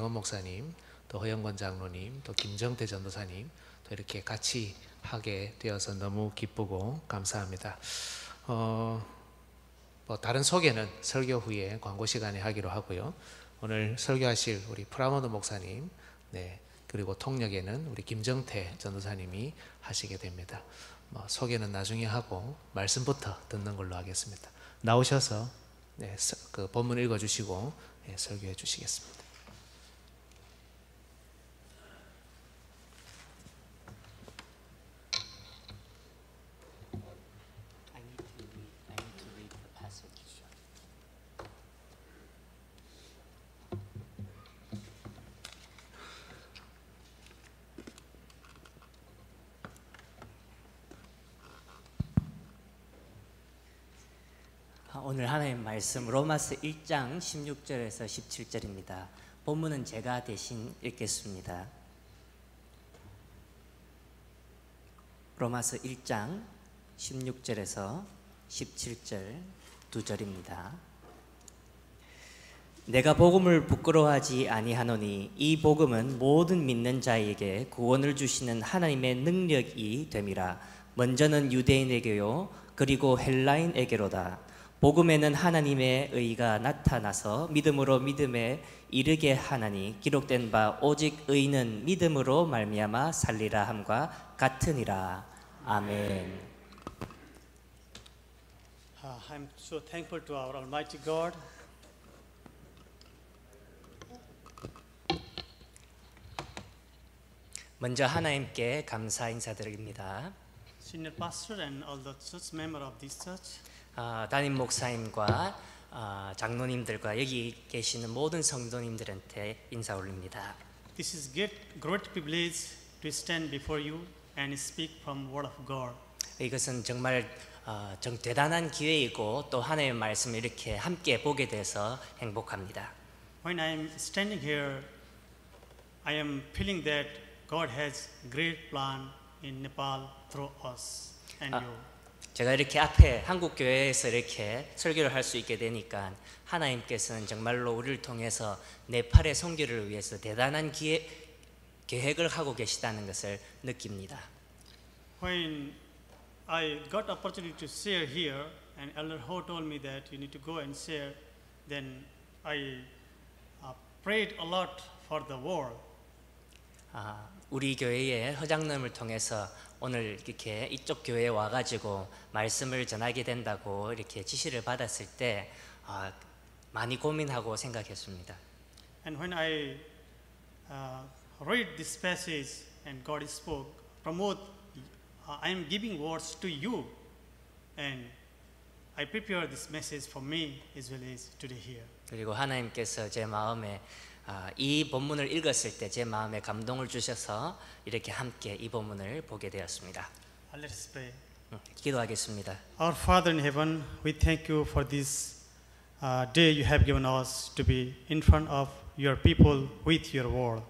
김대건 목사님, 또 허영권 장로님, 또 김정태 전도사님, 또 이렇게 같이 하게 되어서 너무 기쁘고 감사합니다. 뭐 다른 소개는 설교 후에 광고 시간에 하기로 하고요. 오늘 설교하실 우리 프라모드 목사님, 네, 그리고 통역에는 우리 김정태 전도사님이 하시게 됩니다. 소개는 나중에 하고 말씀부터 듣는 걸로 하겠습니다. 나오셔서 네, 그 본문 읽어주시고 네, 설교해 주시겠습니다. 오늘 하나님 말씀 로마서 1장 16절에서 17절입니다. 본문은 제가 대신 읽겠습니다. 로마서 1장 16절에서 17절 두 절입니다. 내가 복음을 부끄러워하지 아니하노니 이 복음은 모든 믿는 자에게 구원을 주시는 하나님의 능력이 됨이라. 먼저는 유대인에게요 그리고 헬라인에게로다. 복음에는 하나님의 의가 나타나서 믿음으로 믿음에 이르게 하나니 기록된 바 오직 의는 믿음으로 말미암아 살리라 함과 같으니라. 아멘. I'm so thankful to our Almighty God. 먼저 하나님께 감사 인사드립니다. Senior pastor and all the church member of this church. 담임 목사님과 장로님들과 여기 계시는 모든 성도님들한테 인사 올립니다. This is great privilege to stand before you and speak from Word of God. 이것은 정말 대단한 기회이고 또 하나님의 말씀을 이렇게 함께 보게 돼서 행복합니다. When I am standing here, I am feeling that God has great plan in Nepal through us and you. 제가 이렇게 앞에 한국 교회에서 이렇게 설교를 할 수 있게 되니까 하나님께서는 정말로 우리를 통해서 네팔의 선교를 위해서 대단한 계획을 하고 계시다는 것을 느낍니다. When I got opportunity to share here, and Elder Ho told me that you need to go and share, then I prayed a lot for the world. 우리 교회의 허장님을 통해서 오늘 이렇게 이쪽 교회에 와가지고 말씀을 전하게 된다고 이렇게 지시를 받았을 때 많이 고민하고 생각했습니다. And when I read this passage and God spoke, promote, I am giving words to you, and I prepare this message for me as well as today here. 그리고 하나님께서 제 마음에 이 본문을 읽었을 때 제 마음에 감동을 주셔서 이렇게 함께 이 본문을 보게 되었습니다. Let us pray. 기도하겠습니다. Our Father in heaven, we thank you for this day you have given us to be in front of your people with your word.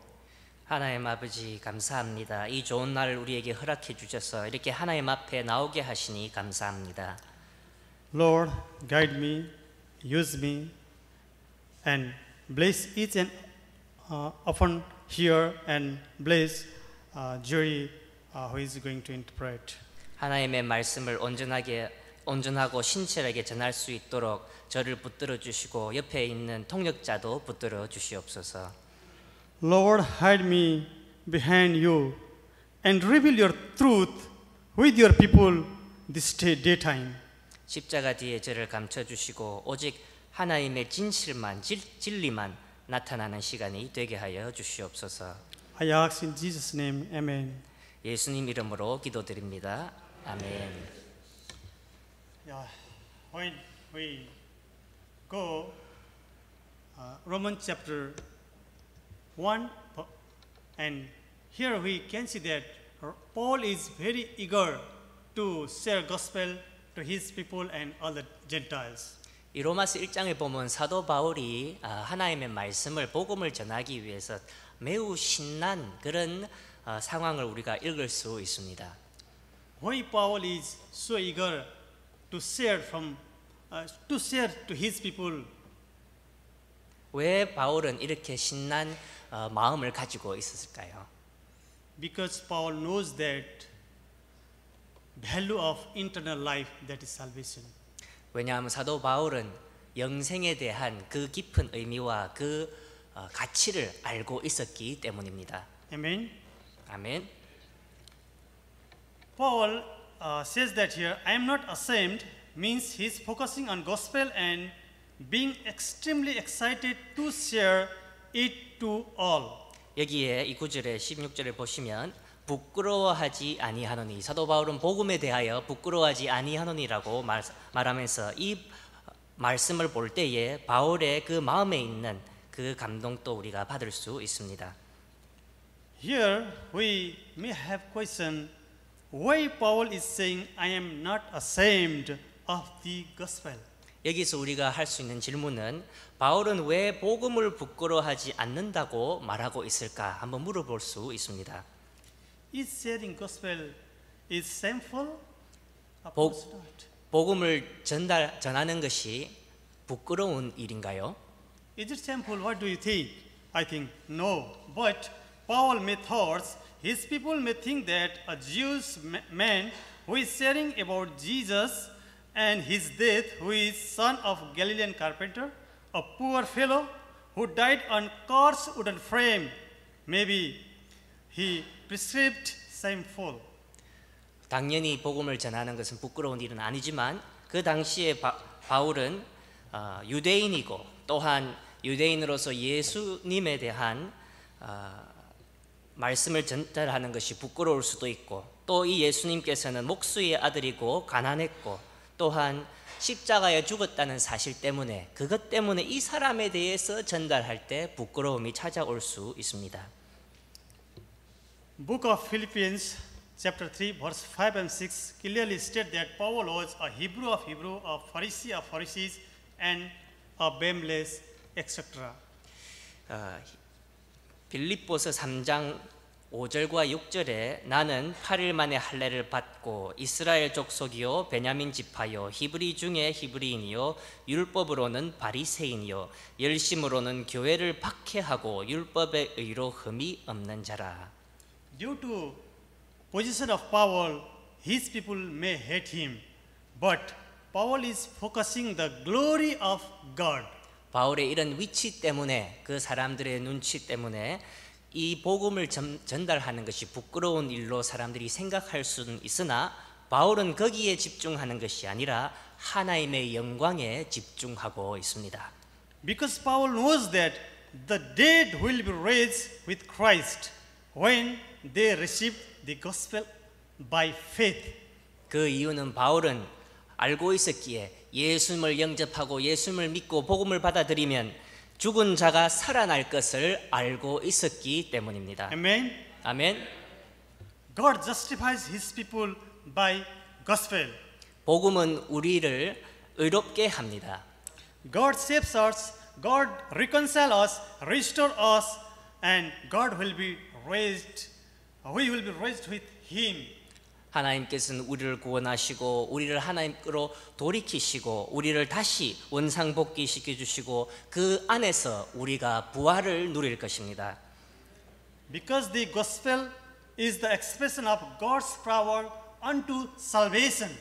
하나님 아버지 감사합니다. 이 좋은 날을 우리에게 허락해 주셔서 이렇게 하나님 앞에 나오게 하시니 감사합니다. Lord, guide me, use me, and bless each and often here, and bless Jerry who is going to interpret. 하나님의 말씀을 온전하고 신실하게 전할 수 있도록 저를 붙들어 주시고 옆에 있는 통역자도 붙들어 주시옵소서. Lord, hide me behind you and reveal your truth with your people this daytime. 십자가 뒤에 저를 감춰 주시고 오직 하나님의 진리만 나타나는 시간이 되게 하여 주시옵소서. I ask in Jesus' name, Amen. 예수님 이름으로 기도드립니다. 아멘. Yeah, when we go Romans chapter 1, and here we can see that Paul is very eager to share gospel to his people and all the Gentiles. 이 로마서 1장에 보면 사도 바울이 하나님의 말씀을 복음을 전하기 위해서 매우 신난 그런 상황을 우리가 읽을 수 있습니다. Why Paul is so eager to share to his people? 왜 바울은 이렇게 신난 마음을 가지고 있었을까요? Because Paul knows that value of eternal life, that is salvation. 왜냐하면 사도 바울은 영생에 대한 그 깊은 의미와 그 가치를 알고 있었기 때문입니다. Amen. 아멘. Paul says that here, I am not ashamed, means he is focusing on gospel and being extremely excited to share it to all. 여기에 이 9절에 16절을 보시면 부끄러워하지 아니하노니, 사도 바울은 복음에 대하여 부끄러워하지 아니하노니라고 말하면서 이 말씀을 볼 때에 바울의 그 마음에 있는 그 감동도 우리가 받을 수 있습니다. Here we may have question why Paul is saying I am not ashamed of the gospel. 여기서 우리가 할 수 있는 질문은 바울은 왜 복음을 부끄러워하지 않는다고 말하고 있을까 한번 물어볼 수 있습니다. Is sharing gospel is shameful? Of 복- course not. 복음을 전하는 것이 부끄러운 일인가요? Is it shameful? What do you think? I think no. But Paul may thoughts his people may think that a Jewish man who is sharing about Jesus and his death, who is son of Galilean carpenter, a poor fellow who died on coarse wooden frame, maybe he perceived shameful. 당연히 복음을 전하는 것은 부끄러운 일은 아니지만 그 당시에 바울은 유대인이고 또한 유대인으로서 예수님에 대한 말씀을 전달하는 것이 부끄러울 수도 있고 또 이 예수님께서는 목수의 아들이고 가난했고 또한 십자가에 죽었다는 사실 때문에 그것 때문에 이 사람에 대해서 전달할 때 부끄러움이 찾아올 수 있습니다. Book of Philippians chapter 3 verse 5 and 6 clearly state that Paul was a Hebrew, a Pharisee of Pharisees and a blameless, etc. 빌립보서 3장 5절과 6절에 나는 8일 만에 할례를 받고 이스라엘 족속이요 베냐민 지파요 히브리 중에 히브리인이요 율법으로는 바리새인이요 열심으로는 교회를 박해하고 율법의 의로 흠이 없는 자라. Due to position of Paul, his people may hate him, but Paul is focusing the glory of God. 바울의 이런 위치 때문에 그 사람들의 눈치 때문에 이 복음을 전달하는 것이 부끄러운 일로 사람들이 생각할 수는 있으나 바울은 거기에 집중하는 것이 아니라 하나님의 영광에 집중하고 있습니다. Because Paul knows that the dead will be raised with Christ when they receive the gospel by faith. 그 이유는 바울은 알고 있었기에 예수님을 영접하고 예수님을 믿고 복음을 받아들이면 죽은 자가 살아날 것을 알고 있었기 때문입니다. Amen. 아멘. God justifies his people by gospel. 복음은 우리를 의롭게 합니다. God saves us, God reconciles us, restores us, and God will be raised. We will be raised with him. 하나님께서는 우리를 구원하시고 우리를 하나님께로 돌이키시고 우리를 다시 원상복귀시켜 주시고 그 안에서 우리가 부활을 누릴 것입니다. Because the gospel is the expression of God's power unto salvation.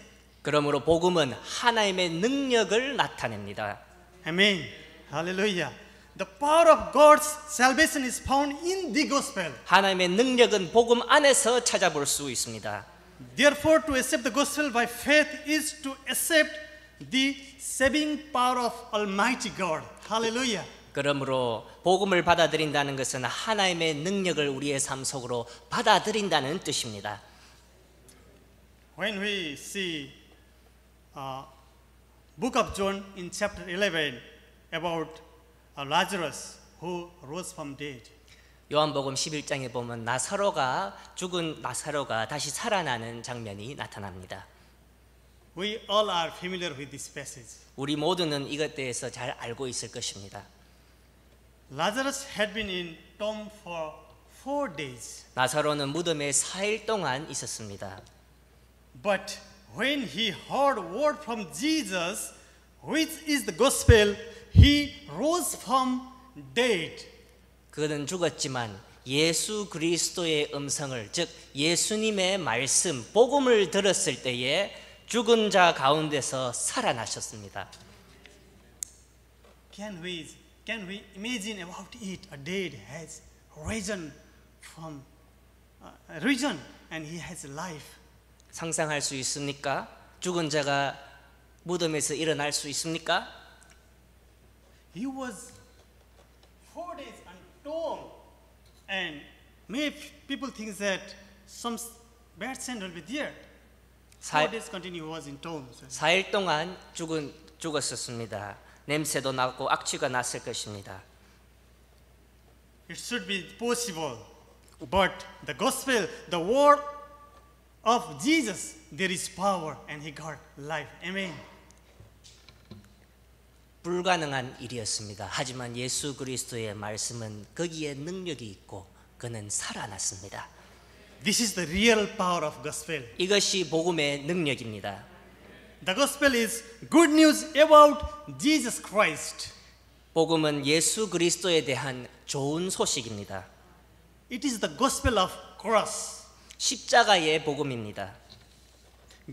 그러므로 복음은 하나님의 능력을 나타냅니다. Amen. Hallelujah. The power of God's salvation is found in the gospel. 하나님의 능력은 복음 안에서 찾아볼 수 있습니다. Therefore, to accept the gospel by faith is to accept the saving power of Almighty God. Hallelujah. 그러므로 복음을 받아들인다는 것은 하나님의 능력을 우리의 삶 속으로 받아들인다는 뜻입니다. When we see Book of John in chapter 11 about Lazarus who rose from dead. 요한복음 11장에 보면 죽은 나사로가 다시 살아나는 장면이 나타납니다. We all are familiar with this passage. 우리 모두는 이것 대해서 잘 알고 있을 것입니다. Lazarus had been in tomb for 4 days. 나사로는 무덤에 4일 동안 있었습니다. But when he heard word from Jesus, which is the gospel, he rose from dead. 그는 죽었지만 예수 그리스도의 음성을, 즉 예수님의 말씀, 복음을 들었을 때에 죽은 자 가운데서 살아나셨습니다. Can we imagine about it? A dead has risen and he has life. 상상할 수 있습니까? 죽은 자가 무덤에서 일어날 수 있습니까? He was 4 days on tomb, and many people think that some bad scent will be there. 4 days continue was in tomb. 4일 동안 죽었었습니다. 냄새도 나고 악취가 났을 것입니다. It should be possible, but the gospel, the word of Jesus, there is power, and he got life. Amen. 불가능한 일이었습니다. 하지만 예수 그리스도의 말씀은 거기에 능력이 있고 그는 살아났습니다. This is the real power of gospel. 이것이 복음의 능력입니다. The gospel is good news about Jesus Christ. 복음은 예수 그리스도에 대한 좋은 소식입니다. It is the gospel of cross. 십자가의 복음입니다.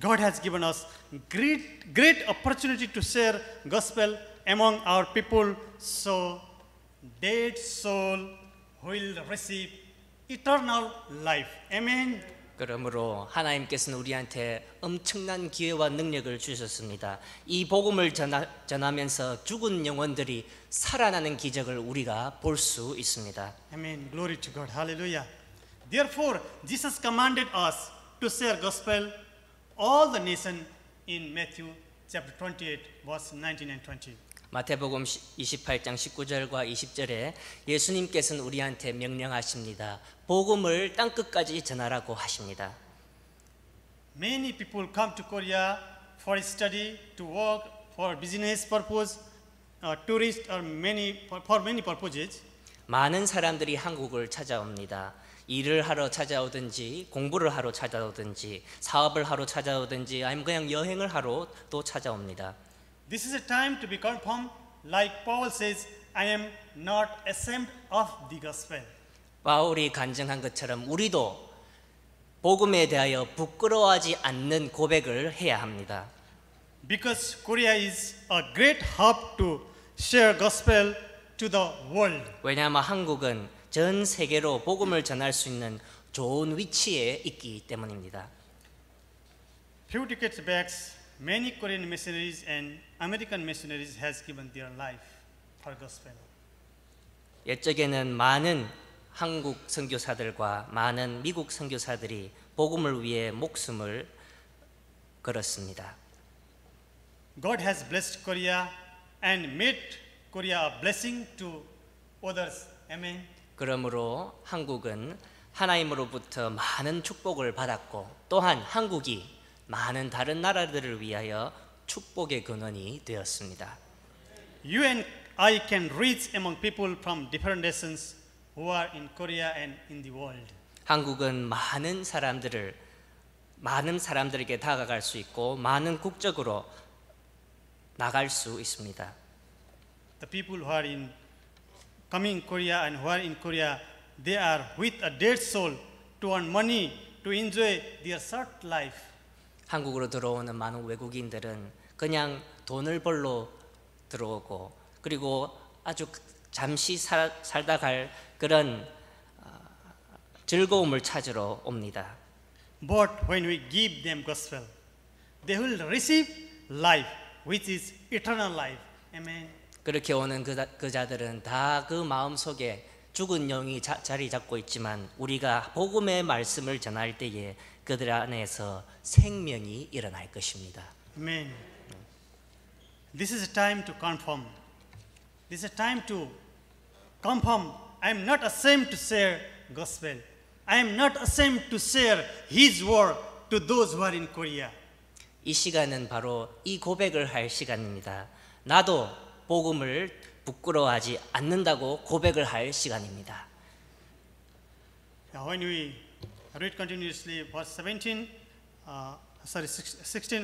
God has given us great opportunity to share gospel among our people, so dead soul will receive eternal life. Amen. 그러므로 하나님께서는 우리한테 엄청난 기회와 능력을 주셨습니다. 이 복음을 전하면서 죽은 영혼들이 살아나는 기적을 우리가 볼 수 있습니다. Amen. Glory to God. Hallelujah. Therefore, Jesus commanded us to share gospel all the nation in Matthew chapter 28, verse 19 and 20. 마태복음 28장 19절과 20절에 예수님께서는 우리한테 명령하십니다. 복음을 땅끝까지 전하라고 하십니다. Many people come to Korea for study, to work, for business purpose, tourist, or for many purposes. 많은 사람들이 한국을 찾아옵니다. 일을 하러 찾아오든지 공부를 하러 찾아오든지 사업을 하러 찾아오든지 아니면 그냥 여행을 하러 또 찾아옵니다. This is a time to be confirmed, like Paul says, I am not ashamed of the gospel. 바울이 간증한 것처럼 우리도 복음에 대하여 부끄러워하지 않는 고백을 해야 합니다. Because Korea is a great hub to share gospel to the world. 왜냐하면 한국은 전 세계로 복음을 전할 수 있는 좋은 위치에 있기 때문입니다. Few decades back, many Korean missionaries and American missionaries has given their life for gospel. 옛적에는 많은 한국 선교사들과 많은 미국 선교사들이 복음을 위해 목숨을 걸었습니다. God has blessed Korea and made Korea a blessing to others. Amen. 그러므로 한국은 하나님으로부터 많은 축복을 받았고 또한 한국이 많은 다른 나라들을 위하여 축복의 근원이 되었습니다. You and I can reach among people from different nations who are in Korea and in the world. 한국은 많은 사람들에게 다가갈 수 있고 많은 국적으로 나갈 수 있습니다. The people who are coming Korea and who are in Korea, they are with a dead soul to earn money, to enjoy their short life. 한국으로 들어오는 많은 외국인들은 그냥 돈을 벌러 들어오고 그리고 아주 잠시 살다 갈 그런 즐거움을 찾으러 옵니다. But when we give them gospel, they will receive life, which is eternal life. Amen. 그렇게 오는 그 자들은 다 그 마음속에 죽은 영이 자리 잡고 있지만 우리가 복음의 말씀을 전할 때에 그들 안에서 생명이 일어날 것입니다. Amen. This is a time to confirm. This is a time to confirm. I am not ashamed to share gospel. I am not ashamed to share His word to those who are in Korea. 이 시간은 바로 이 고백을 할 시간입니다. 나도 복음을 부끄러워하지 않는다고 고백을 할 시간입니다. When we read continuously verse 16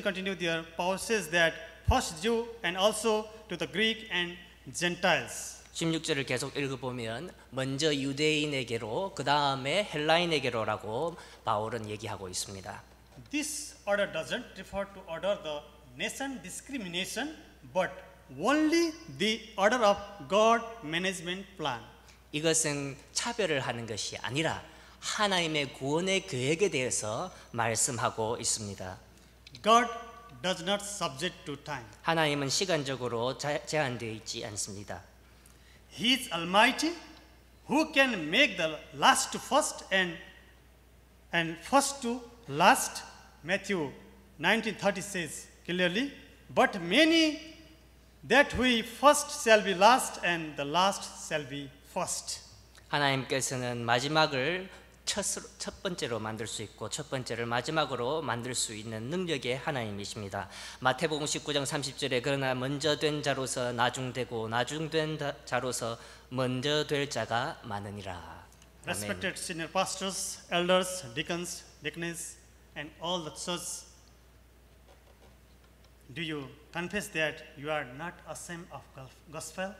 continue there, Paul says that first Jew and also to the Greek and Gentiles. 16절을 계속 읽어보면 먼저 유대인에게로 그 다음에 헬라인에게로라고 바울은 얘기하고 있습니다. This order doesn't refer to order the nation discrimination, but only the order of God management plan. 이것은 차별을 하는 것이 아니라 하나님의 구원의 계획에 대해서 말씀하고 있습니다. God does not subject to time. 하나님은 시간적으로 제한되어 있지 않습니다. He is almighty, who can make the last to first and first to last. Matthew 19:30 says clearly, but many that we first shall be last and the last shall be first. 하나님께서는 마지막을 첫 번째로 만들 수 있고 첫 번째를 마지막으로 만들 수 있는 능력의 하나님이십니다. 마태복음 19장 30절에 그러나 먼저 된 자로서 나중되고 나중된 자로서 먼저 될 자가 많으니라. Respected senior pastors, elders, deacons, deaconess, and all the church, do you confess that you are not ashamed of gospel?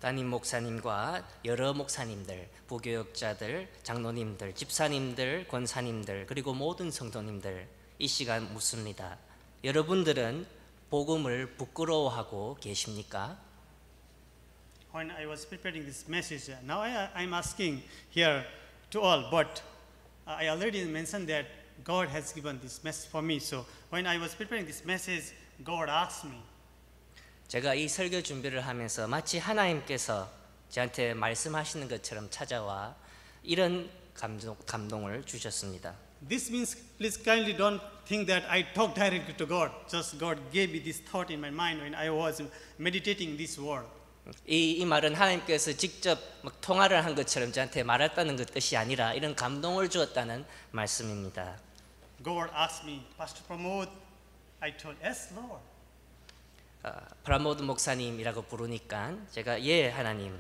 담임 목사님과 여러 목사님들, 부교역자들, 장로님들, 집사님들, 권사님들 그리고 모든 성도님들 이 시간 묻습니다. 여러분들은 복음을 부끄러워하고 계십니까? When I was preparing this message, now I'm asking here to all, but I already mentioned that God has given this message for me. So when I was preparing this message, God asked me, 제가 이 설교 준비를 하면서 마치 하나님께서 저한테 말씀하시는 것처럼 찾아와 이런 감동을 주셨습니다. This means please kindly don't think that I talk directly to God. Just God gave me this thought in my mind when I was meditating this word. 이 말은 하나님께서 직접 막 통화를 한 것처럼 저한테 말했다는 뜻이 아니라 이런 감동을 주었다는 말씀입니다. God asked me, Pastor Pramod. I told, yes, Lord. 프라모드 목사님이라고 부르니까 제가 예 하나님.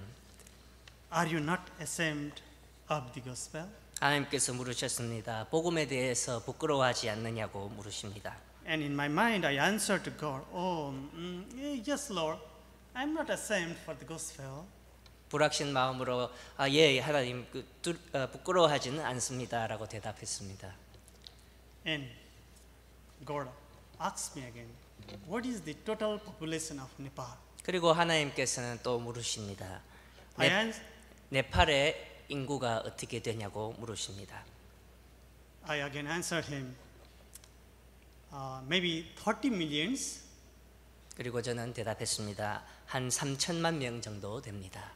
Are you not ashamed of the gospel? 하나님께서 물으셨습니다. 복음에 대해서 부끄러워하지 않느냐고 물으십니다. And in my mind I answered to God, yes, Lord. I'm not ashamed for the gospel. 불확신 마음으로 예 하나님 부끄러워하지는 않습니다라고 대답했습니다. And God asked me again, what is the total population of Nepal? 그리고 하나님께서는 또 물으십니다. 네팔의 인구가 어떻게 되냐고 물으십니다. I again answered him, maybe 30 millions. 그리고 저는 대답했습니다. 한 3천만 명 정도 됩니다.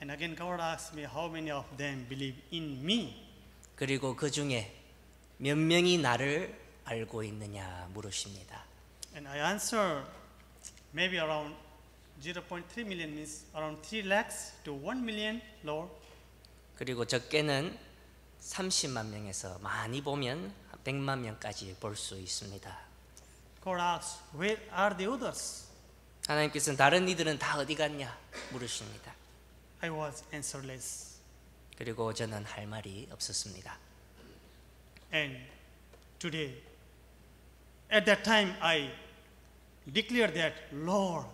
And again God asked me how many of them believe in me. 그리고 그 중에 몇 명이 나를 알고 있느냐 물으십니다. And I answered maybe around 0.3 million means around 3 lakhs to 1 million, Lord. 그리고 적게는 30만 명에서 많이 보면 100만 명까지 볼 수 있습니다. God asked, where are the others? 하나님께서는 다른 이들은 다 어디 갔냐 물으십니다. I was answerless. 그리고 저는 할 말이 없었습니다. And today, at that time, I declared that, Lord,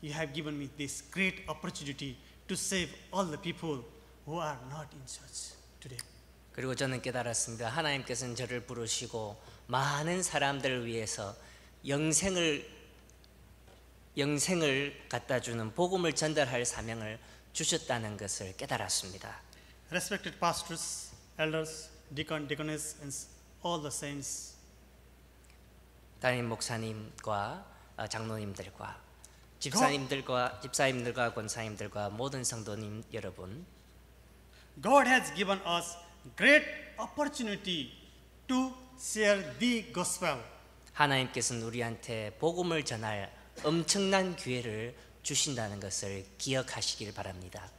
you have given me this great opportunity to save all the people who are not in church today. 그리고 저는 깨달았습니다. 하나님께서는 저를 부르시고 많은 사람들을 위해서 영생을 갖다 주는 복음을 전달할 사명을 주셨다는 것을 깨달았습니다. Respected pastors, elders, deaconess, and all the saints. 담임 목사님과 장로님들과 집사님들과 권사님들과 모든 성도님 여러분, God has given us great opportunity to share the gospel. 하나님께서는 우리한테 복음을 전할 엄청난 기회를 주신다는 것을 기억하시길 바랍니다.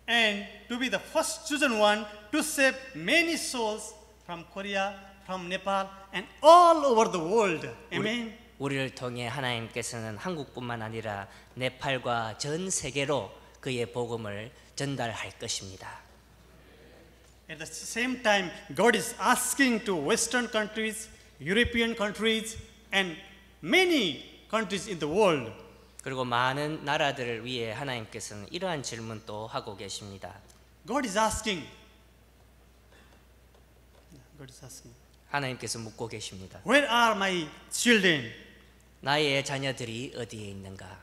And to be the first chosen one to save many souls from Korea, from Nepal, and all over the world. Amen. 우리를 통해 하나님께서는 한국뿐만 아니라 네팔과 전 세계로 그의 복음을 전달할 것입니다. At the same time, God is asking to Western countries, European countries, and many countries in the world 그리고 많은 나라들을 위해 하나님께서는 이러한 질문도 하고 계십니다. God is asking. God is asking. 하나님께서 묻고 계십니다. Where are my children? 나의 자녀들이 어디에 있는가?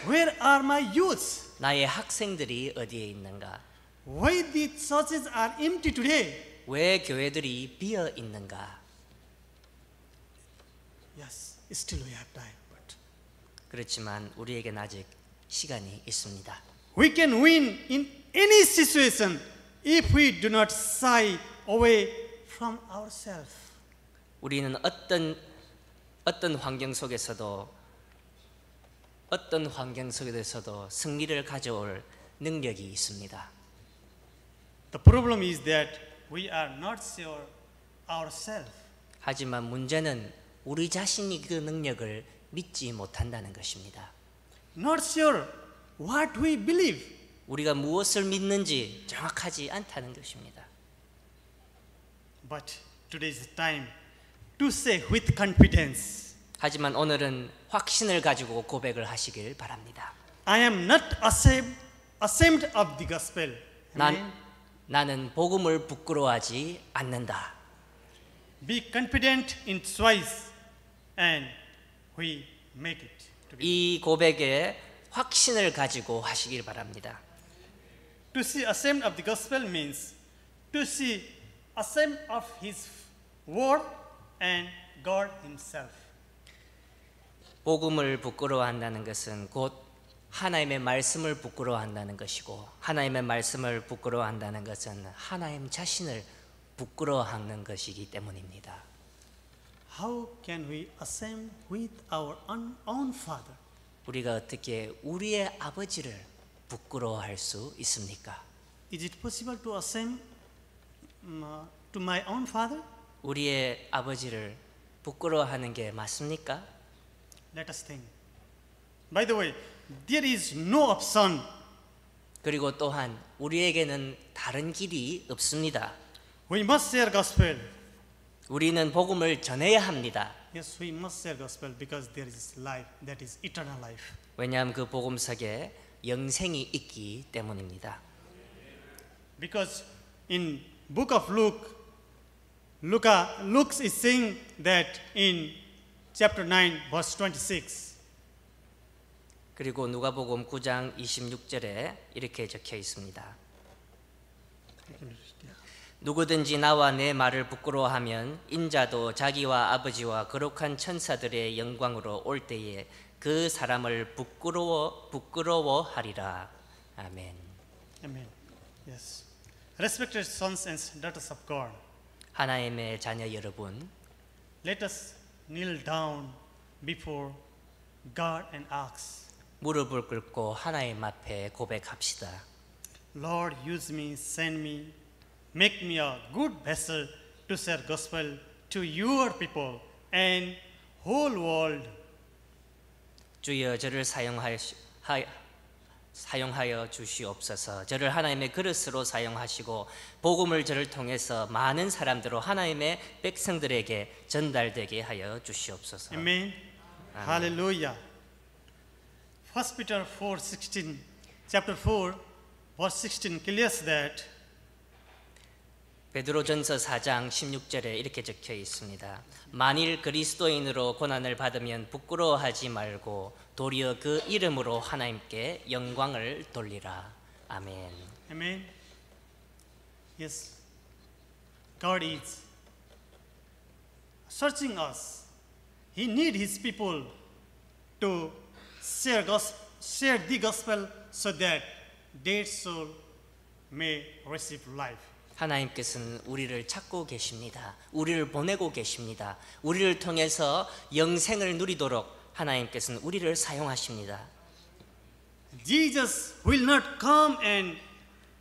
Where are my youths? 나의 학생들이 어디에 있는가? Why the churches are empty today? 왜 교회들이 비어 있는가? Yes, still we have time. But 그렇지만 우리에겐 아직 시간이 있습니다. we can win in any situation if we do not shy away from ourselves. 우리는 어떤 환경 속에서도 승리를 가져올 능력이 있습니다. The problem is that we are not sure ourselves. 하지만 문제는 우리 자신이 그 능력을 믿지 못한다는 것입니다. Not sure what we believe. 우리가 무엇을 믿는지 정확하지 않다는 것입니다. But today is the time to say with confidence, 하지만 오늘은 확신을 가지고 고백을 하시길 바랍니다. I am not ashamed of the gospel. Amen. 나는 복음을 부끄러워하지 않는다. Be confident in choice and we make it. To be. 이 고백에 확신을 가지고 하시길 바랍니다. To see ashamed of the gospel means to see ashamed of his word and God himself. 복음을 부끄러워한다는 것은 곧 하나님의 말씀을 부끄러워한다는 것이고, 하나님의 말씀을 부끄러워한다는 것은 하나님 자신을 부끄러워하는 것이기 때문입니다. How can we ashamed with our own father? 우리가 어떻게 우리의 아버지를 부끄러워할 수 있습니까? Is it possible to ashamed to my own father? 우리의 아버지를 부끄러워하는 게 맞습니까? Let us think. By the way, there is no option. 그리고 또한 우리에게는 다른 길이 없습니다. We must share gospel. 우리는 복음을 전해야 합니다. Yes, we must share gospel because there is life, that is eternal life. 왜냐하면 그 복음 속에 영생이 있기 때문입니다. Because in book of Luke is saying that in chapter 9 verse 26. 그리고 누가복음 9장 26절에 이렇게 적혀 있습니다. 누구든지 나와 내 말을 부끄러워하면 인자도 자기와 아버지와 거룩한 천사들의 영광으로 올 때에 그 사람을 부끄러워하리라. 아멘. Amen. Yes. Respected sons and daughters of God, 하나님의 자녀 여러분, let us kneel down before God and ask, 무릎을 꿇고 하나님 앞에 고백합시다. Lord, use me, send me, make me a good vessel to share gospel to your people and whole world. 주여 저를 사용하여 주시옵소서. 저를 하나님의 그릇으로 사용하시고 복음을 저를 통해서 많은 사람들로 하나님의 백성들에게 전달되게 하여 주시옵소서. Amen. Hallelujah. 1 Peter 4:16, chapter 4, verse 16 clears that 베드로전서 4장 16절에 이렇게 적혀 있습니다. 만일 그리스도인으로 고난을 받으면 부끄러워하지 말고 도리어 그 이름으로 하나님께 영광을 돌리라. 아멘. Amen. Yes. God is searching us. He needs His people to share the gospel so that dead soul may receive life. 하나님께서는 우리를 찾고 계십니다. 우리를 보내고 계십니다. 우리를 통해서 영생을 누리도록 하나님께서는 우리를 사용하십니다. Jesus will not come and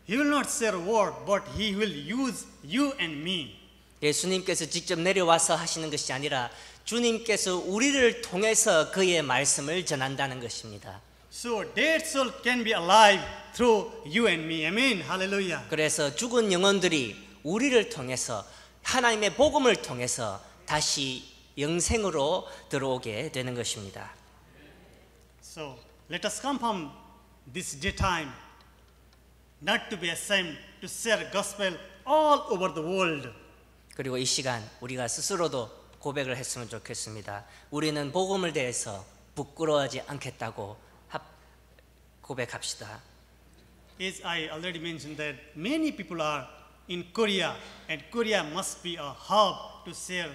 He will not share word, but He will use you and me. 예수님께서 직접 내려와서 하시는 것이 아니라 주님께서 우리를 통해서 그의 말씀을 전한다는 것입니다. So dead soul can be alive through you and me. Amen. Hallelujah. 그래서 죽은 영혼들이 우리를 통해서 하나님의 복음을 통해서 다시 영생으로 들어오게 되는 것입니다. So let us come from this daytime not to be ashamed to share gospel all over the world. 그리고 이 시간 우리가 스스로도 고백을 했으면 좋겠습니다. 우리는 복음을 대해서 부끄러워하지 않겠다고 고백합시다. As I already mentioned that many people are in Korea and Korea must be a hub to share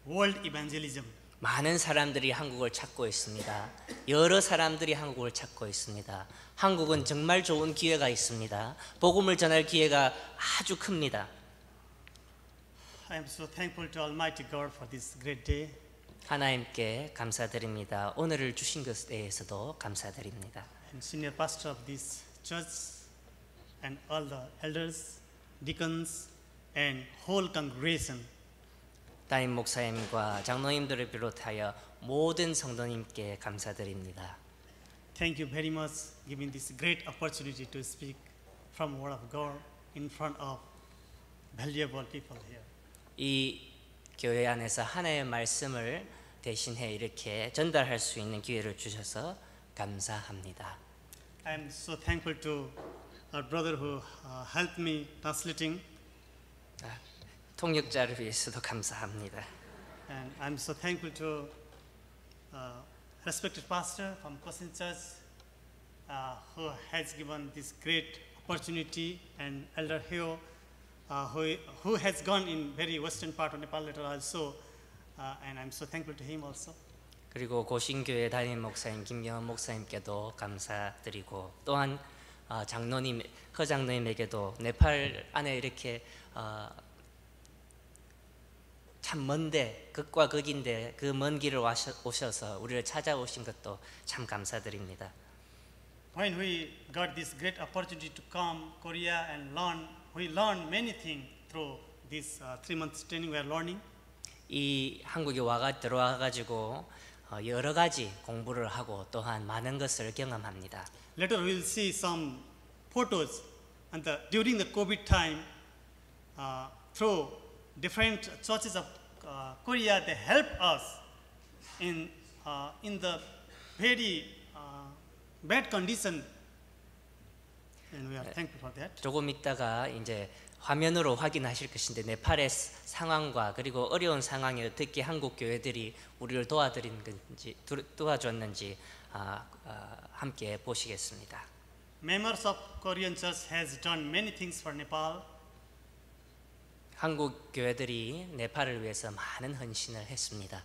world evangelism. 많은 사람들이 한국을 찾고 있습니다. 여러 사람들이 한국을 찾고 있습니다. 한국은 정말 좋은 기회가 있습니다. 복음을 전할 기회가 아주 큽니다. I am so thankful to Almighty God for this great day. 하나님께 감사드립니다. 오늘을 주신 것에 대해서도 감사드립니다. And senior pastor of this church and all the elders, deacons and whole congregation. 담임 목사님과 장로님들을 비롯하여 모든 성도님께 감사드립니다. Thank you very much giving this great opportunity to speak from word of God in front of valuable people here. 이 교회 안에서 하나님의 말씀을 대신해 이렇게 전달할 수 있는 기회를 주셔서 감사합니다. I am so thankful to our brother who helped me translating, 통역자를 위해서도 감사합니다. and I am so thankful to respected pastor from Kosin Church who has given this great opportunity, and Elder Heo who has gone in very western part of Nepal later also, and I am so thankful to him also. 그리고 고신교회 담임 목사님 김경원 목사님께도 감사드리고 또한 장로님 허장로님에게도 네팔 안에 이렇게 참 먼데 극과 극인데 그 먼 길을 오셔서 우리를 찾아오신 것도 참 감사드립니다. When we got this great opportunity to come Korea and learn, we learned many things through this 3 months training we are learning. 이 한국에 들어와 가지고 여러 가지 공부를 하고 또한 많은 것을 경험합니다. Later we will see some photos, and during the COVID time, through different churches of Korea, they help us in the very bad condition, and we are thankful for that. 조금 있다가 이제 화면으로 확인하실 것인데 네팔의 상황과 그리고 어려운 상황에 어떻게 한국 교회들이 우리를 도와줬는지 함께 보시겠습니다. Members of Korean Church has done many things for Nepal. 한국 교회들이 네팔을 위해서 많은 헌신을 했습니다.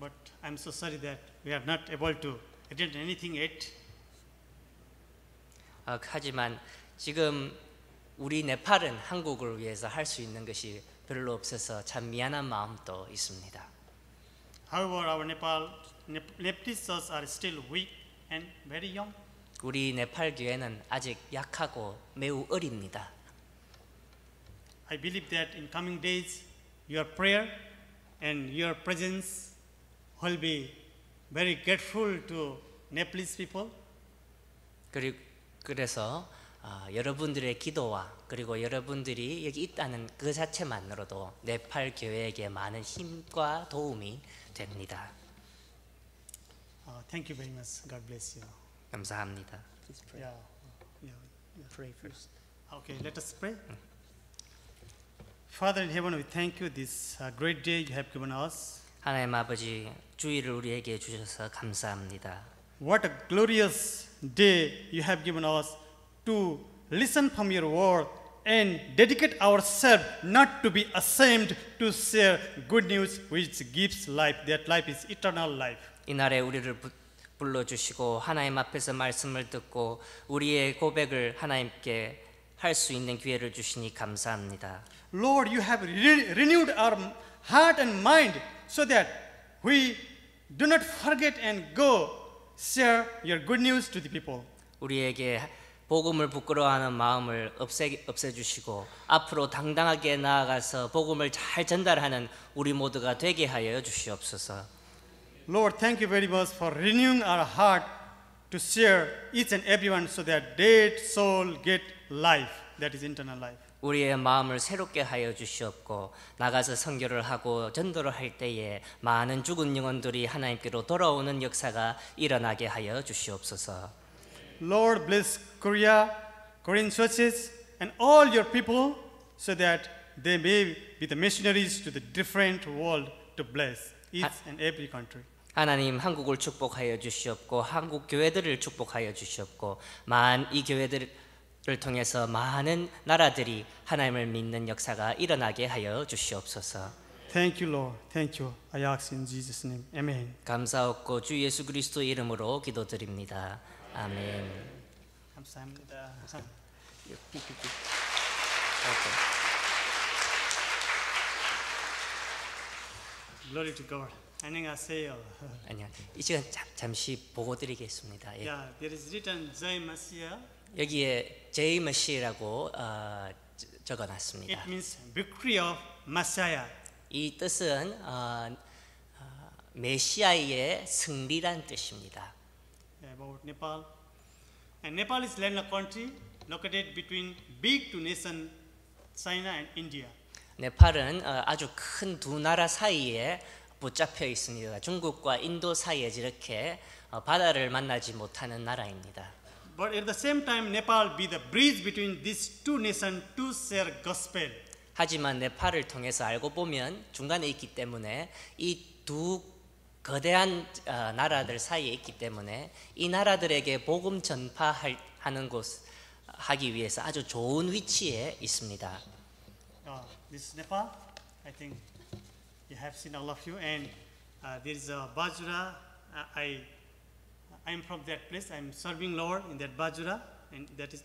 But I'm so sorry that we are not able to attend anything yet. 하지만 지금 우리 네팔은 한국을 위해서 할 수 있는 것이 별로 없어서 참 미안한 마음도 있습니다. However, our Nepalese churches are still weak and very young. 우리 네팔 교회는 아직 약하고 매우 어립니다. I believe that in coming days, your prayer and your presence will be very grateful to Nepalese people. 그래서 여러분들의 기도와 그리고 여러분들이 여기 있다는 그 자체만으로도 네팔 교회에게 많은 힘과 도움이 됩니다. Thank you very much. God bless you. 감사합니다. Yeah. Pray first. Okay, let us pray. Father in heaven, we thank you this great day you have given us. 하나님 아버지, 주의를 우리에게 주셔서 감사합니다. What a glorious day you have given us to listen from your word and dedicate ourselves not to be ashamed to share good news which gives life. That life is eternal life. 이날에 우리를 불러주시고 하나님 앞에서 말씀을 듣고 우리의 고백을 하나님께 할 수 있는 기회를 주시니 감사합니다. Lord, you have renewed our heart and mind so that we do not forget and go share your good news to the people. 우리에게 복음을 부끄러워하는 마음을 없애주시고 앞으로 당당하게 나아가서 복음을 잘 전달하는 우리 모두가 되게 하여 주시옵소서. Lord, thank you very much for renewing our heart to share each and everyone so that dead soul get life. that is eternal life. 우리의 마음을 새롭게 하여 주시옵고 나가서 선교를 하고 전도를 할 때에 많은 죽은 영혼들이 하나님께로 돌아오는 역사가 일어나게 하여 주시옵소서. Lord, bless Korea, Korean churches, and all your people so that they may be the missionaries to the different world to bless each and every country. 하나님 한국을 축복하여 주시옵고 한국 교회들을 축복하여 주시옵고 이 교회들을 통해서 많은 나라들이 하나님을 믿는 역사가 일어나게 하여 주시옵소서. Thank you, Lord. Thank you. I ask in Jesus' name. Amen. 감사하옵고 주 예수 그리스도의 이름으로 기도드립니다. 아멘. 감사합니다. Glory to God. 안녕하세요. 아니요. 이 시간 잠시 보고 드리겠습니다. 예. Yeah, there is written Jai Messiah. 여기에 제이머시라고 적어놨습니다. It means victory of Messiah. 이 뜻은 메시아의 승리란 뜻입니다. About Nepal. And Nepal is landlocked country located between big two nations, China and India. 네팔은 아주 큰 두 나라 사이에 붙잡혀 있습니다. 중국과 인도 사이에 이렇게 바다를 만나지 못하는 나라입니다. But at the same time, Nepal be the bridge between these two nations to share gospel. 하지만 네팔을 통해서 알고 보면 중간에 있기 때문에 이 두 거대한 나라들 사이에 있기 때문에 이 나라들에게 복음 전파하는 곳 하기 위해서 아주 좋은 위치에 있습니다. This is Nepal. I think you have seen all of you. And there is a Bajura. I am from that place. I am serving Lord in that Bajura, and that is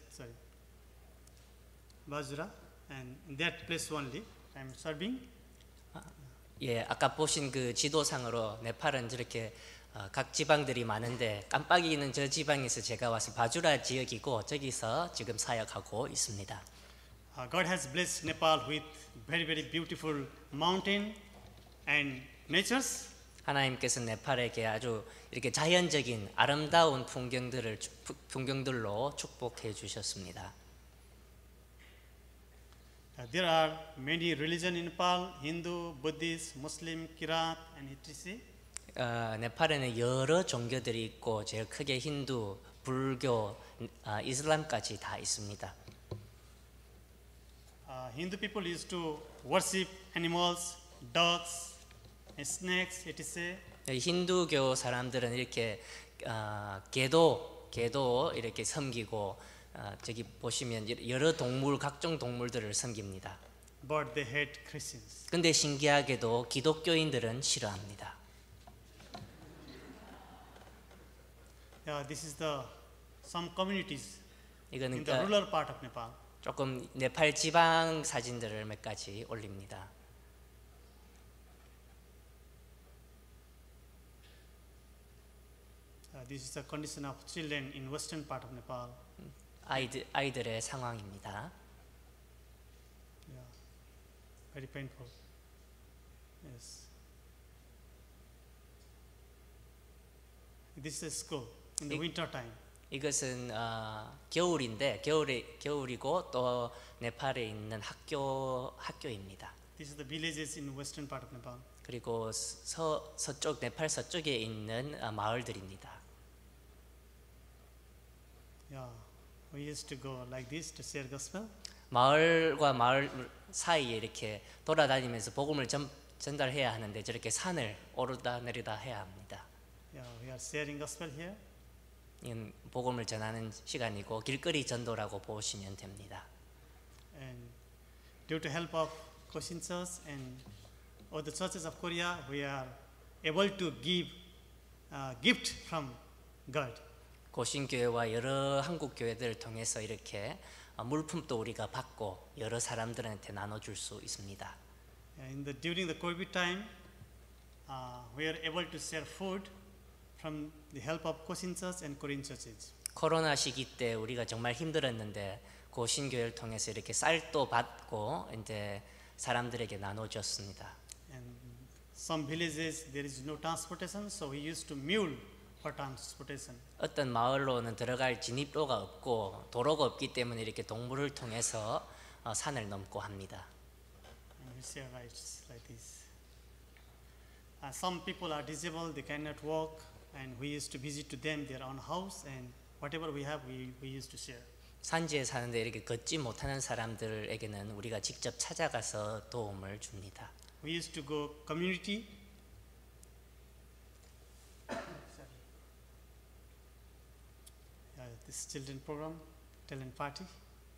Bajura, and in that place only I am serving. 예, 아까 보신 그 지도상으로 네팔은 저렇게 각 지방들이 많은데 깜빡이는 저 지방에서 제가 와서 바주라 지역이고 저기서 지금 사역하고 있습니다. God has blessed Nepal with very, very beautiful mountain and natures. 하나님께서 네팔에게 아주 이렇게 자연적인 아름다운 풍경들로 축복해 주셨습니다. There are many religions in Nepal: Hindu, Buddhist, Muslim, Kirat, and etc. 네팔에는 여러 종교들이 있고 제일 크게 힌두, 불교, 이슬람까지 다 있습니다. Hindu people used to worship animals, dogs, and snakes, etc. 힌두교 사람들은 이렇게 개도 이렇게 섬기고 저기 보시면 여러 동물 각종 동물들을 섬깁니다. But they hate Christians. 근데 신기하게도 기독교인들은 싫어합니다. This is some communities 이거는 in the rural part of Nepal. 조금 네팔 지방 사진들을 몇 가지 올립니다. This is the condition of children in western part of Nepal. 아이들의 상황입니다. Yeah, very painful. Yes. This is school in the winter time. 이것은 겨울인데 겨울이고 또 네팔에 있는 학교입니다. This is the villages in western part of Nepal. 그리고 서쪽 네팔 서쪽에 있는 마을들입니다. Yeah, we used to go like this to share gospel. 마을과 마을 사이에 이렇게 돌아다니면서 복음을 전달해야 하는데 저렇게 산을 오르다 내리다 해야 합니다. Yeah, we are sharing gospel here. 이건 복음을 전하는 시간이고 길거리 전도라고 보시면 됩니다. And due to help of Kosin Church and all the churches of Korea, we are able to give gift from God. 고신교회와 여러 한국 교회들을 통해서 이렇게 물품도 우리가 받고 여러 사람들한테 나눠줄 수 있습니다. During the COVID time, we are able to share food from the help of Kosin Church and Korean churches. 코로나 시기 때 우리가 정말 힘들었는데 고신교회를 통해서 이렇게 쌀도 받고 이제 사람들에게 나눠줬습니다. And some villages there is no transportation, so we used to mule for transportation. 어떤 마을로는 들어갈 진입로가 없고 도로가 없기 때문에 이렇게 동물을 통해서 산을 넘고 합니다. And we share rights like this. Some people are disabled, they cannot walk, and we used to visit to them their own house, and whatever we have, we used to share. 산지에 사는데 이렇게 걷지 못하는 사람들에게는 우리가 직접 찾아가서 도움을 줍니다. We used to go community. This children program, talent party.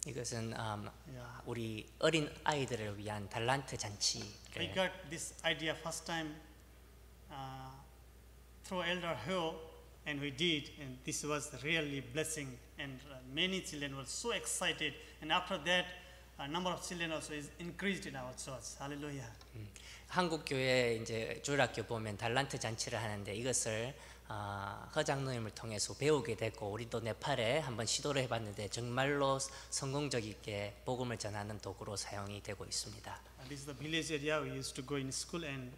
이것은 Yeah. 우리 어린 아이들을 위한 달란트 We 잔치를 got this idea first time through Elder Ho, and we did, and this was really blessing, and many children were so excited, and after that, a number of children also is increased in our church. Hallelujah. 한국 교회 이제 주일학교 보면 달란트 잔치를 하는데 이것을 허장로님을 통해서 배우게 됐고 우리도 네팔에 한번 시도를 해봤는데 정말로 성공적이게 복음을 전하는 도구로 사용이 되고 있습니다. This is the village area. We used to go in school and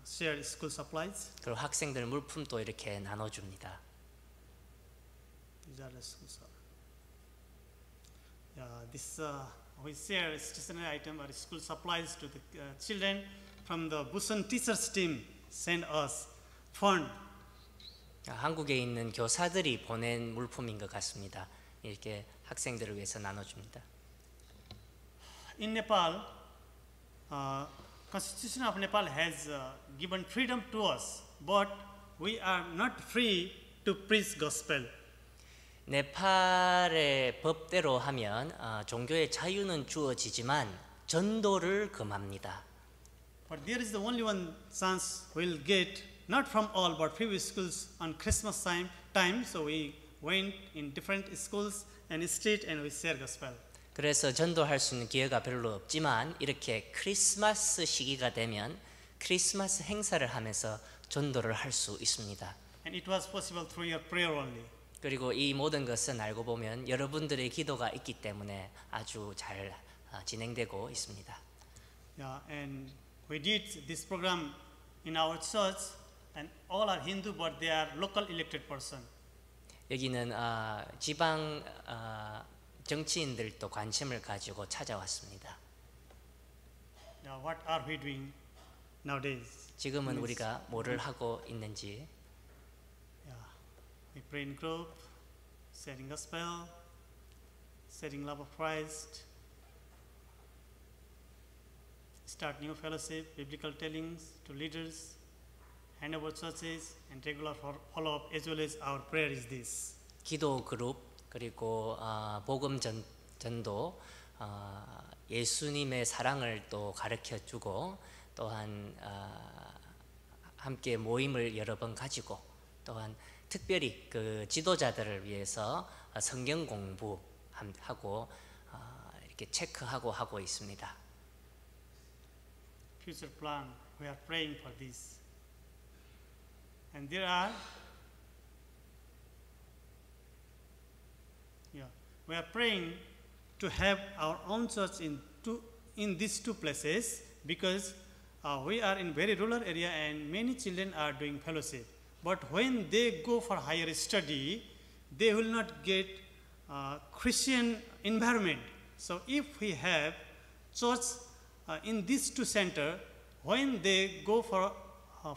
share school supplies. 그리고 학생들 물품도 이렇게 나눠줍니다. These are the school supplies. This we share stationery item or school supplies to the children from the Busan teachers team. Send us fund. 한국에 있는 교사들이 보낸 물품인 것 같습니다. 이렇게 학생들을 위해서 나눠줍니다. In Nepal, Constitution of Nepal has given freedom to us, but we are not free to preach gospel. 네팔의 법대로 하면 종교의 자유는 주어지지만 전도를 금합니다. But there is the only one chance we'll get, not from all, but few schools on Christmas time. So we went in different schools and street and we share gospel. 그래서 전도할 수 있는 기회가 별로 없지만 이렇게 크리스마스 시기가 되면 크리스마스 행사를 하면서 전도를 할 수 있습니다. And it was possible through your prayer only. 그리고 이 모든 것은 알고 보면 여러분들의 기도가 있기 때문에 아주 잘 진행되고 있습니다. Yeah, and we did this program in our church, and all are Hindu, but they are local elected person. 여기는 지방 정치인들도 관심을 가지고 찾아왔습니다. Yeah, what are we doing nowadays? 지금은 우리가 뭐를 하고 있는지 Yeah, we pray in group, sharing gospel, sharing love of Christ, start new fellowship, biblical tellings to leaders, hand over churches, and regular follow-up as well as our prayer is this. 기도 그룹 그리고 복음 전도 예수님의 사랑을 또 가르쳐 주고 또한 함께 모임을 여러 번 가지고 또한 특별히 그 지도자들을 위해서 성경 공부하고 이렇게 체크하고 하고 있습니다. Future plan, we are praying for this. And there are, we are praying to have our own church in these two places because we are in very rural area and many children are doing fellowship. But when they go for higher study, they will not get Christian environment. So if we have church in these two centers, when they go for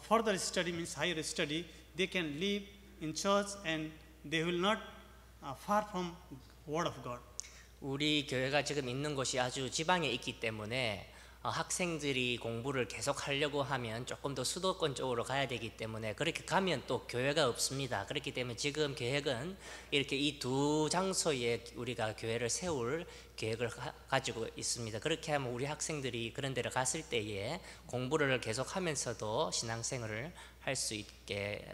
further study, means higher study, they can live in church and they will not far from Word of God. 우리 교회가 지금 있는 곳이 아주 지방에 있기 때문에 학생들이 공부를 계속 하려고 하면 조금 더 수도권 쪽으로 가야 되기 때문에 그렇게 가면 또 교회가 없습니다. 그렇기 때문에 지금 계획은 이렇게 이 두 장소에 우리가 교회를 세울 계획을 가지고 있습니다. 그렇게 하면 우리 학생들이 그런 데를 갔을 때에 공부를 계속 하면서도 신앙생활을 할 수 있게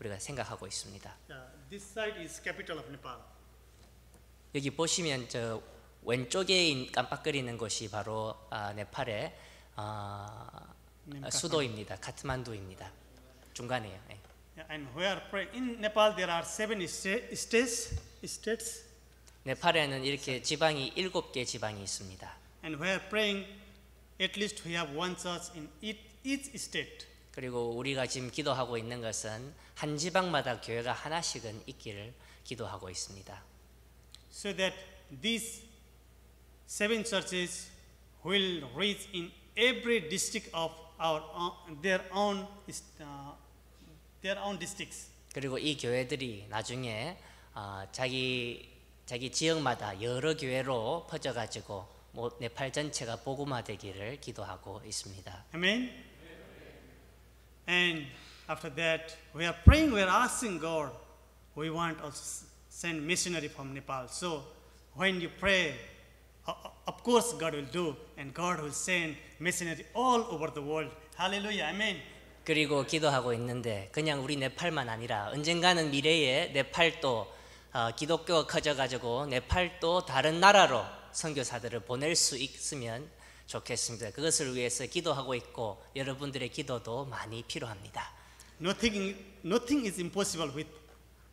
우리가 생각하고 있습니다. This side is capital of Nepal. 여기 보시면 저 왼쪽에 깜빡거리는 곳이 바로 네팔의 수도입니다. 카트만두입니다. 중간에요. 네. And where in Nepal there are 7 states. 네팔에는 이렇게 지방이 7개 지방이 있습니다. And where praying, at least we have one church in each state. 그리고 우리가 지금 기도하고 있는 것은 한 지방마다 교회가 하나씩은 있기를 기도하고 있습니다. So that these 7 churches will reach in every district of their own districts. 그리고 이 교회들이 나중에 자기 지역마다 여러 교회로 퍼져가지고 네팔 전체가 복음화되기를 기도하고 있습니다. Amen. And after that, we are praying, we are asking God, we want also send missionary from Nepal. So when you pray, of course God will do, and God will send missionary all over the world. Hallelujah, amen. 그리고 기도하고 있는데 그냥 우리 네팔만 아니라 언젠가는 미래에 네팔도 기독교가 커져가지고 네팔도 다른 나라로 선교사들을 보낼 수 있으면 좋겠습니다. 그것을 위해서 기도하고 있고 여러분들의 기도도 많이 필요합니다. Nothing is impossible with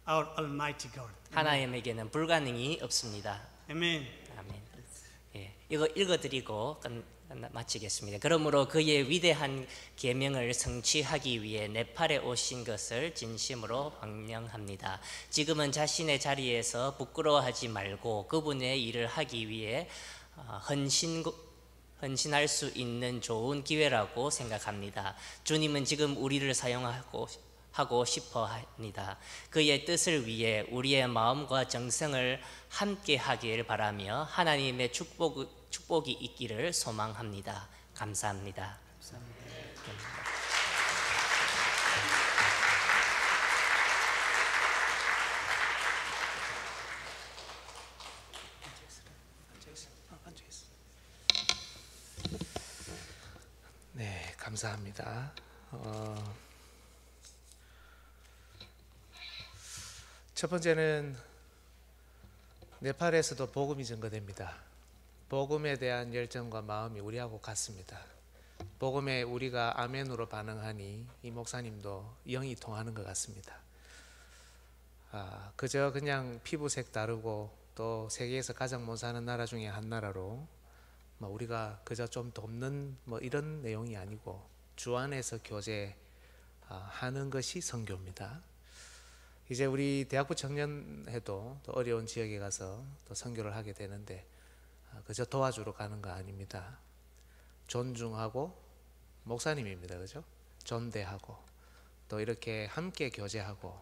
our Almighty God. 하나님에게는 불가능이 없습니다. Amen. 아멘. 예, 이거 읽어드리고 마치겠습니다. 그러므로 그의 위대한 계명을 성취하기 위해 네팔에 오신 것을 진심으로 환영합니다. 지금은 자신의 자리에서 부끄러워하지 말고 그분의 일을 하기 위해 헌신할 수 있는 좋은 기회라고 생각합니다. 주님은 지금 우리를 사용하고 싶어 합니다. 그의 뜻을 위해 우리의 마음과 정성을 함께 하길 바라며 하나님의 축복이 있기를 소망합니다. 감사합니다. 네, 감사합니다. 첫 번째는 네팔에서도 복음이 전거됩니다. 복음에 대한 열정과 마음이 우리하고 같습니다. 복음에 우리가 아멘으로 반응하니 이 목사님도 영이 통하는 것 같습니다. 그저 그냥 피부색 다르고 또 세계에서 가장 못 사는 나라 중에 한 나라로 우리가 그저 좀 돕는 이런 내용이 아니고 주 안에서 교제하는 것이 선교입니다. 이제 우리 대학부 청년회도 또 어려운 지역에 가서 또 선교를 하게 되는데 그저 도와주러 가는 거 아닙니다. 존중하고 목사님입니다. 그죠? 존대하고 또 이렇게 함께 교제하고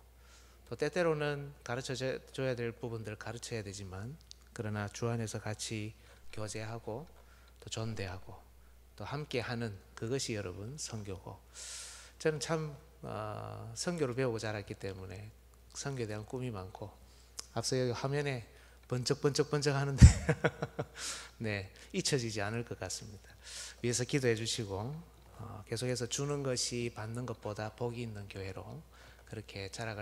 또 때때로는 가르쳐줘야 될 부분들 가르쳐야 되지만 그러나 주 안에서 같이 교제하고 또 존대하고 또 함께 하는 그것이 여러분 선교고 저는 참 선교를 배우고 자랐기 때문에 선교에 대한 꿈이 많고 앞서 여기 화면에 번쩍번쩍 하는데 네, 잊혀지지 않을 것 같습니다. 위에서 기도해 주시고 계속해서 주는 것이 받는 것보다 복이 있는 교회로 그렇게 자라갈